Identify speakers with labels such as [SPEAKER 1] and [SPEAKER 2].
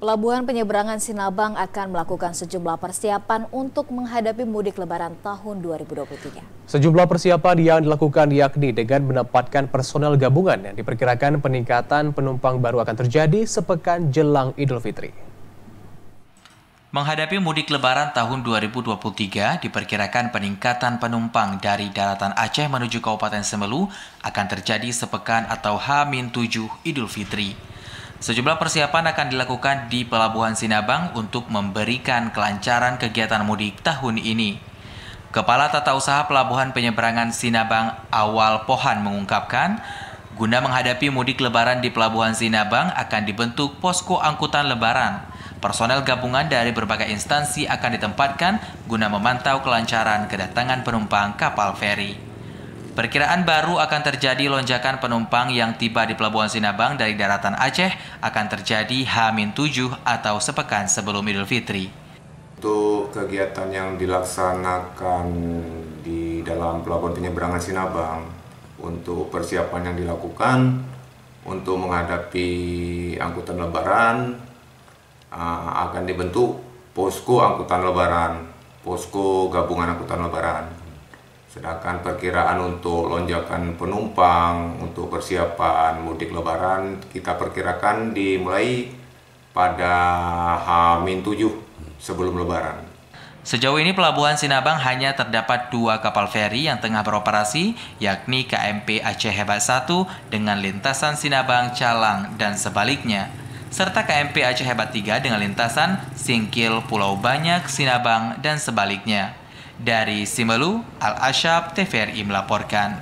[SPEAKER 1] Pelabuhan Penyeberangan Sinabang akan melakukan sejumlah persiapan untuk menghadapi mudik lebaran tahun 2023.
[SPEAKER 2] Sejumlah persiapan yang dilakukan yakni dengan menempatkan personel gabungan yang diperkirakan peningkatan penumpang baru akan terjadi sepekan jelang Idul Fitri.
[SPEAKER 3] Menghadapi mudik lebaran tahun 2023, diperkirakan peningkatan penumpang dari daratan Aceh menuju Kabupaten Semelu akan terjadi sepekan atau H-7 Idul Fitri. Sejumlah persiapan akan dilakukan di Pelabuhan Sinabang untuk memberikan kelancaran kegiatan mudik tahun ini. Kepala Tata Usaha Pelabuhan Penyeberangan Sinabang Awal Pohan mengungkapkan, guna menghadapi mudik lebaran di Pelabuhan Sinabang akan dibentuk posko angkutan lebaran. Personel gabungan dari berbagai instansi akan ditempatkan guna memantau kelancaran kedatangan penumpang kapal feri. Perkiraan baru akan terjadi lonjakan penumpang yang tiba di Pelabuhan Sinabang dari daratan Aceh akan terjadi H-7 atau sepekan sebelum Idul Fitri.
[SPEAKER 4] Untuk kegiatan yang dilaksanakan di dalam Pelabuhan Penyeberangan Sinabang, untuk persiapan yang dilakukan untuk menghadapi angkutan lebaran, akan dibentuk posko angkutan lebaran, posko gabungan angkutan lebaran. Sedangkan perkiraan untuk lonjakan penumpang untuk persiapan mudik lebaran kita perkirakan dimulai pada H-7 sebelum lebaran.
[SPEAKER 3] Sejauh ini Pelabuhan Sinabang hanya terdapat 2 kapal feri yang tengah beroperasi, yakni KMP Aceh Hebat 1 dengan lintasan Sinabang Calang dan sebaliknya, serta KMP Aceh Hebat 3 dengan lintasan Singkil Pulau Banyak Sinabang dan sebaliknya. Dari Semelu, Al-Asyab TVRI melaporkan.